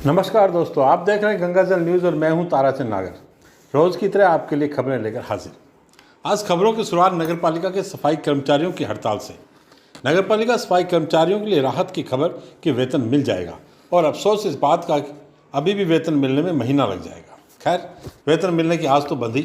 नमस्कार दोस्तों, आप देख रहे हैं गंगाजल न्यूज़ और मैं हूं ताराचंद नागर। रोज़ की तरह आपके लिए खबरें लेकर हाजिर। आज खबरों की शुरुआत नगर पालिका के सफाई कर्मचारियों की हड़ताल से। नगर पालिका सफाई कर्मचारियों के लिए राहत की खबर कि वेतन मिल जाएगा, और अफसोस इस बात का कि अभी भी वेतन मिलने में महीना लग जाएगा। खैर, वेतन मिलने की आज तो बंदी।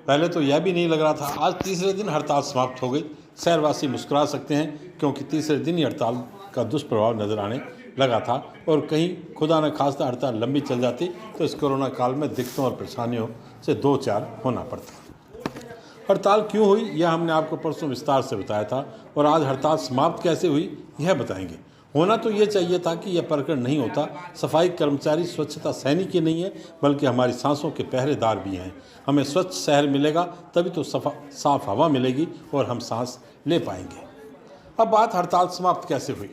पहले तो यह भी नहीं लग रहा था। आज तीसरे दिन हड़ताल समाप्त हो गई। शहरवासी मुस्कुरा सकते हैं क्योंकि तीसरे दिन ही हड़ताल का दुष्प्रभाव नजर आने लगा था, और कहीं खुदा न खास्ता हड़ताल लंबी चल जाती तो इस कोरोना काल में दिक्कतों और परेशानियों से दो चार होना पड़ता। हड़ताल क्यों हुई यह हमने आपको परसों विस्तार से बताया था, और आज हड़ताल समाप्त कैसे हुई यह बताएंगे। होना तो ये चाहिए था कि यह प्रकरण नहीं होता। सफाई कर्मचारी स्वच्छता सैनिक ही नहीं है, बल्कि हमारी सांसों के पहरेदार भी हैं। हमें स्वच्छ शहर मिलेगा तभी तो साफ हवा मिलेगी और हम सांस ले पाएंगे। अब बात हड़ताल समाप्त कैसे हुई,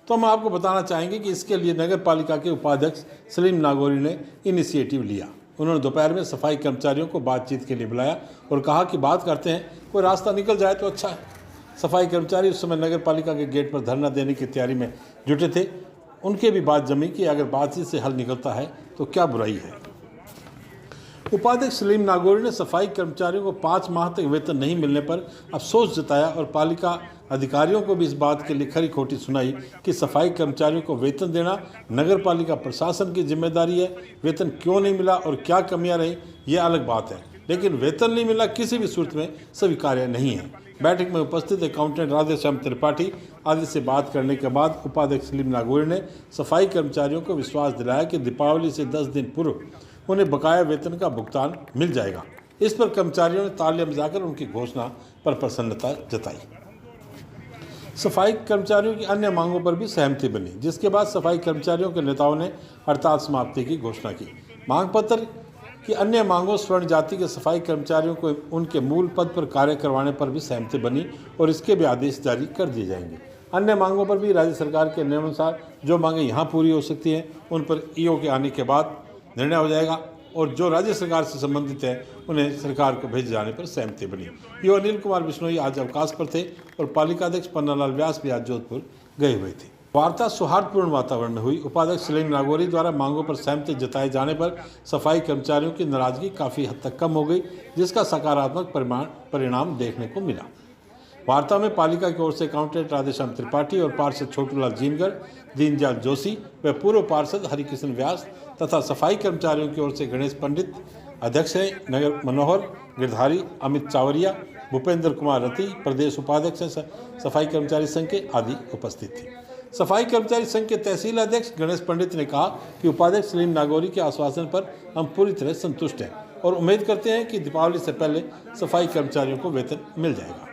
तो हम आपको बताना चाहेंगे कि इसके लिए नगर पालिका के उपाध्यक्ष सलीम नागौरी ने इनिशिएटिव लिया। उन्होंने दोपहर में सफाई कर्मचारियों को बातचीत के लिए बुलाया और कहा कि बात करते हैं, कोई रास्ता निकल जाए तो अच्छा है। सफाई कर्मचारी उस समय नगर पालिका के गेट पर धरना देने की तैयारी में जुटे थे। उनके भी बात जमी कि अगर बातचीत से हल निकलता है तो क्या बुराई है। उपाध्यक्ष सलीम नागौरी ने सफाई कर्मचारियों को 5 माह तक वेतन नहीं मिलने पर अफसोस जताया और पालिका अधिकारियों को भी इस बात के लिए खरी खोटी सुनाई कि सफाई कर्मचारियों को वेतन देना नगर पालिका प्रशासन की जिम्मेदारी है। वेतन क्यों नहीं मिला और क्या कमियां रही यह अलग बात है, लेकिन वेतन नहीं मिला किसी भी सूरत में स्वीकार्य नहीं है। बैठक में उपस्थित अकाउंटेंट राधेश्याम त्रिपाठी आदि से बात करने के बाद उपाध्यक्ष सलीम नागौरी ने सफाई कर्मचारियों को विश्वास दिलाया कि दीपावली से 10 दिन पूर्व उन्हें बकाया वेतन का भुगतान मिल जाएगा। इस पर कर्मचारियों ने तालियां बजाकर उनकी घोषणा पर प्रसन्नता जताई। सफाई कर्मचारियों की अन्य मांगों पर भी सहमति बनी, जिसके बाद सफाई कर्मचारियों के नेताओं ने हड़ताल समाप्ति की घोषणा की। मांग पत्र की अन्य मांगों स्वर्ण जाति के सफाई कर्मचारियों को उनके मूल पद पर कार्य करवाने पर भी सहमति बनी और इसके भी आदेश जारी कर दिए जाएंगे। अन्य मांगों पर भी राज्य सरकार के नियमानुसार जो मांगें यहाँ पूरी हो सकती हैं उन पर ईओ के आने के बाद निर्णय हो जाएगा, और जो राज्य सरकार से संबंधित है उन्हें सरकार को भेजे जाने पर सहमति बनी। ईओ अनिल कुमार बिश्नोई आज अवकाश पर थे और पालिका अध्यक्ष पन्नालाल व्यास भी आज जोधपुर गए हुए थे। वार्ता सौहार्दपूर्ण वातावरण में हुई। उपाध्यक्ष सलीम नागौरी द्वारा मांगों पर सहमति जताए जाने पर सफाई कर्मचारियों की नाराजगी काफ़ी हद तक कम हो गई, जिसका सकारात्मक परिणाम देखने को मिला। वार्ता में पालिका की ओर से अकाउंटेंट राधेश्याम त्रिपाठी और पार्षद छोटूलाल जीनगर, दीनदयाल जोशी व पूर्व पार्षद हरिकृष्ण व्यास तथा सफाई कर्मचारियों की ओर से गणेश पंडित, अध्यक्ष हैं नगर मनोहर गिरधारी, अमित चावरिया, भूपेंद्र कुमार रति, प्रदेश उपाध्यक्ष हैं सफाई कर्मचारी संघ के आदि उपस्थित थे। सफाई कर्मचारी संघ के तहसील अध्यक्ष गणेश पंडित ने कहा कि उपाध्यक्ष सलीम नागौरी के आश्वासन पर हम पूरी तरह संतुष्ट हैं और उम्मीद करते हैं कि दीपावली से पहले सफाई कर्मचारियों को वेतन मिल जाएगा।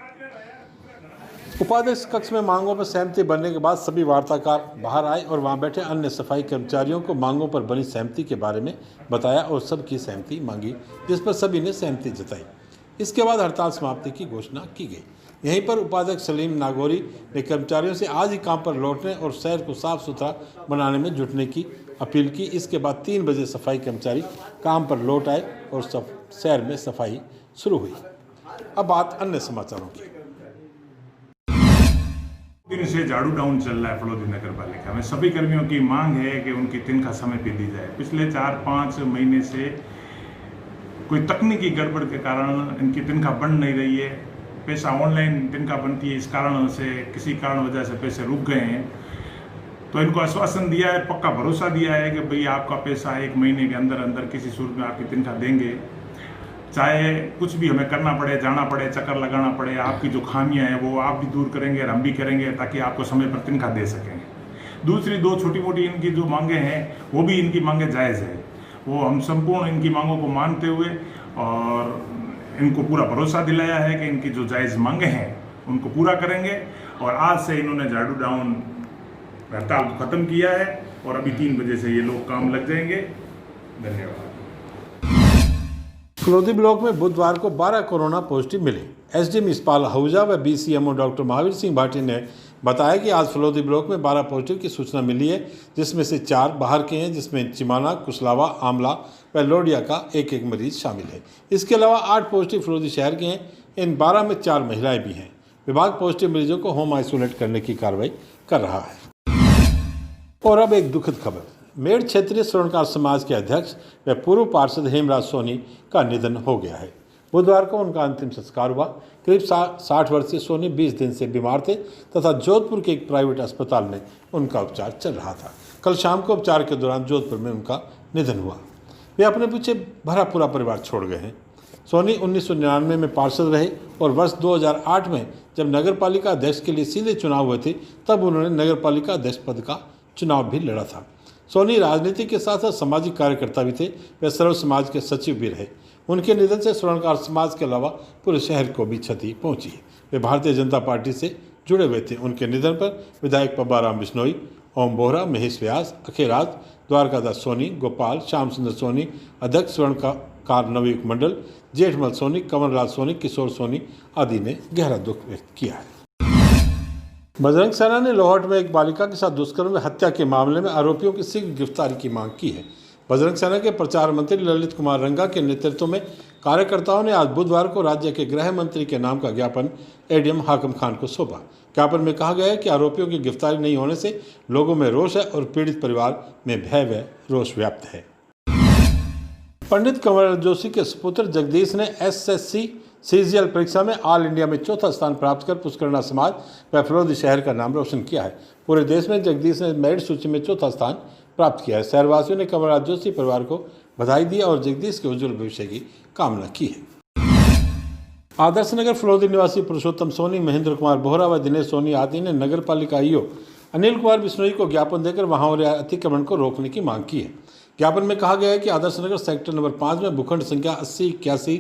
उपाध्यक्ष कक्ष में मांगों पर सहमति बनने के बाद सभी वार्ताकार बाहर आए और वहां बैठे अन्य सफाई कर्मचारियों को मांगों पर बनी सहमति के बारे में बताया और सबकी सहमति मांगी, जिस पर सभी ने सहमति जताई। इसके बाद हड़ताल समाप्ति की घोषणा की गई। यहीं पर उपाध्यक्ष सलीम नागौरी ने कर्मचारियों से आज ही काम पर लौटने और शहर को साफ सुथरा बनाने में जुटने की अपील की। इसके बाद 3 बजे सफाई कर्मचारी काम पर लौट आए और शहर में सफाई शुरू हुई। अब बात अन्य समाचारों की। दिन से झाड़ू डाउन चल रहा है फलोदी नगर पालिका में। सभी कर्मियों की मांग है कि उनकी तनख्वाह समय पे दी जाए। पिछले 4-5 महीने से कोई तकनीकी गड़बड़ के कारण इनकी तनख्वाह बन नहीं रही है। पैसा ऑनलाइन तनख्वाह बनती है, इस कारण से किसी कारण वजह से पैसे रुक गए हैं। तो इनको आश्वासन दिया है, पक्का भरोसा दिया है कि भाई आपका पैसा 1 महीने के अंदर अंदर किसी सूरत में आपकी तनख्वाह देंगे। चाहे कुछ भी हमें करना पड़े, जाना पड़े, चक्कर लगाना पड़े, आपकी जो खामियां हैं वो आप भी दूर करेंगे और हम भी करेंगे ताकि आपको समय पर तनख्वाह दे सकें। दूसरी 2 छोटी मोटी इनकी जो मांगे हैं वो भी इनकी मांगे जायज़ है। वो हम संपूर्ण इनकी मांगों को मानते हुए और इनको पूरा भरोसा दिलाया है कि इनकी जो जायज़ मांगे हैं उनको पूरा करेंगे। और आज से इन्होंने झाड़ू डाउन हड़ताल को ख़त्म किया है और अभी 3 बजे से ये लोग काम लग जाएंगे। धन्यवाद। फलोदी ब्लॉक में बुधवार को 12 कोरोना पॉजिटिव मिले। एसडीएम इस्पाल आहूजा व बीसीएमओ डॉक्टर महावीर सिंह भाटी ने बताया कि आज फलोदी ब्लॉक में 12 पॉजिटिव की सूचना मिली है, जिसमें से 4 बाहर के हैं, जिसमें चिमाना, कुशलावा, आमला व लोडिया का एक मरीज शामिल है। इसके अलावा 8 पॉजिटिव फलोदी शहर के हैं। इन 12 में 4 महिलाएं भी हैं। विभाग पॉजिटिव मरीजों को होम आइसोलेट करने की कार्रवाई कर रहा है। और अब एक दुखद खबर। मेड़ क्षेत्रीय स्वर्णकार समाज के अध्यक्ष व पूर्व पार्षद हेमराज सोनी का निधन हो गया है। बुधवार को उनका अंतिम संस्कार हुआ। करीब 60 वर्षीय सोनी 20 दिन से बीमार थे तथा जोधपुर के एक प्राइवेट अस्पताल में उनका उपचार चल रहा था। कल शाम को उपचार के दौरान जोधपुर में उनका निधन हुआ। वे अपने पीछे भरा पूरा परिवार छोड़ गए हैं। सोनी 1999 में पार्षद रहे और वर्ष 2008 में जब नगर पालिका अध्यक्ष के लिए सीधे चुनाव हुए थे तब उन्होंने नगर पालिका अध्यक्ष पद का चुनाव भी लड़ा था। सोनी राजनीति के साथ साथ सामाजिक कार्यकर्ता भी थे। वे सर्व समाज के सचिव भी रहे। उनके निधन से स्वर्णकार समाज के अलावा पूरे शहर को भी क्षति पहुंची है। वे भारतीय जनता पार्टी से जुड़े हुए थे। उनके निधन पर विधायक पब्बाराम बिश्नोई, ओम बोहरा, महेश व्यास, अखेराज, द्वारकादास सोनी, गोपाल, श्याम सुंदर सोनी, अध्यक्ष स्वर्णकार नवयुग मंडल, जेठमल सोनी, कंवरलाल सोनी, किशोर सोनी आदि ने गहरा दुख व्यक्त किया है। बजरंग सेना ने लोहाट में एक बालिका के साथ दुष्कर्म व हत्या के मामले में आरोपियों की शीघ्र गिरफ्तारी की मांग की है। बजरंग सेना के प्रचार मंत्री ललित कुमार रंगा के नेतृत्व में कार्यकर्ताओं ने आज बुधवार को राज्य के गृह मंत्री के नाम का ज्ञापन एडीएम हाकिम खान को सौंपा। ज्ञापन में कहा गया है कि आरोपियों की गिरफ्तारी नहीं होने से लोगों में रोष है और पीड़ित परिवार में भय व रोष व्याप्त है। पंडित कंवरलाल जोशी के सुपुत्र जगदीश ने एसएससी सीजीएल परीक्षा में ऑल इंडिया में चौथा स्थान प्राप्त कर पुष्करणा समाज व फलोदी शहर का नाम रोशन किया है। पूरे देश में जगदीश ने मेरिट सूची में चौथा स्थान प्राप्त किया है। शहरवासियों ने कंवरलाल जोशी परिवार को बधाई दी और जगदीश के उज्जवल भविष्य की कामना की है। आदर्श नगर फलोदी निवासी पुरुषोत्तम सोनी, महेंद्र कुमार बोहरा व दिनेश सोनी आदि ने नगर पालिका ईओ अनिल कुमार बिश्नोई को ज्ञापन देकर वहां हो रहे अतिक्रमण को रोकने की मांग की है। ज्ञापन में कहा गया है कि आदर्श नगर सेक्टर नंबर 5 में भूखंड संख्या 80, 81,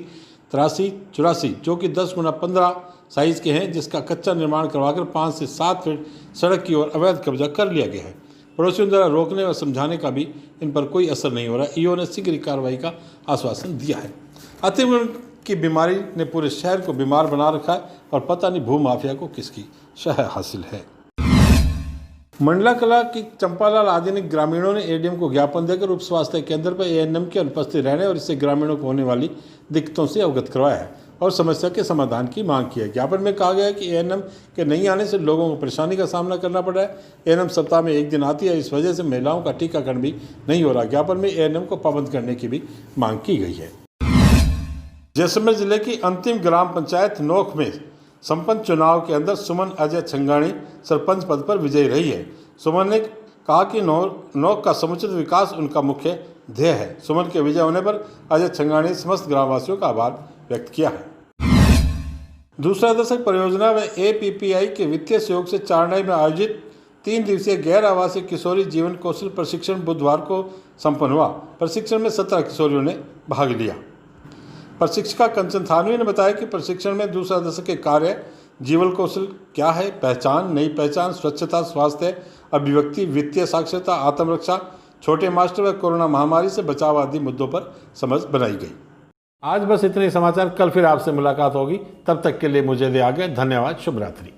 83, 84 जो कि 10x15 साइज के हैं, जिसका कच्चा निर्माण करवाकर 5 से 7 फीट सड़क की ओर अवैध कब्जा कर लिया गया है। पड़ोसियों द्वारा रोकने व समझाने का भी इन पर कोई असर नहीं हो रहा। ईओ ने शीघ्र कार्रवाई का आश्वासन दिया है। अतिक्रमण की बीमारी ने पूरे शहर को बीमार बना रखा है और पता नहीं भू माफिया को किसकी शह हासिल है। मंडला कला की चंपालाल आदि ने ग्रामीणों ने एडीएम को ज्ञापन देकर उप स्वास्थ्य केंद्र पर एएनएम की अनुपस्थित रहने और इससे ग्रामीणों को होने वाली दिक्कतों से अवगत करवाया है और समस्या के समाधान की मांग की है। ज्ञापन में कहा गया है कि एएनएम के नहीं आने से लोगों को परेशानी का सामना करना पड़ रहा है। एएनएम सप्ताह में 1 दिन आती है, इस वजह से महिलाओं का टीकाकरण भी नहीं हो रहा। ज्ञापन में एएनएम को पाबंद करने की भी मांग की गई है। जैसलमेर जिले की अंतिम ग्राम पंचायत नोख में संपन्न चुनाव के अंदर सुमन अजय छंगाणी सरपंच पद पर विजयी रही है। सुमन ने कहा कि नोख का समुचित विकास उनका मुख्य ध्येय है। सुमन के विजय होने पर अजय छंगाणी समस्त ग्रामवासियों का आभार व्यक्त किया है। दूसरा दशक परियोजना व एपीपीआई के वित्तीय सहयोग से चारनाई में आयोजित 3 दिवसीय गैर आवासीय किशोरी जीवन कौशल प्रशिक्षण बुधवार को संपन्न हुआ। प्रशिक्षण में 17 किशोरियों ने भाग लिया। प्रशिक्षिका कंचन थानवी ने बताया कि प्रशिक्षण में दूसरा दशक के कार्य जीवन कौशल क्या है, पहचान, नई पहचान, स्वच्छता, स्वास्थ्य, अभिव्यक्ति, वित्तीय साक्षरता, आत्मरक्षा, छोटे मास्टर व कोरोना महामारी से बचाव आदि मुद्दों पर समझ बनाई गई। आज बस इतने समाचार। कल फिर आपसे मुलाकात होगी। तब तक के लिए मुझे दे आगे। धन्यवाद। शुभ रात्रि।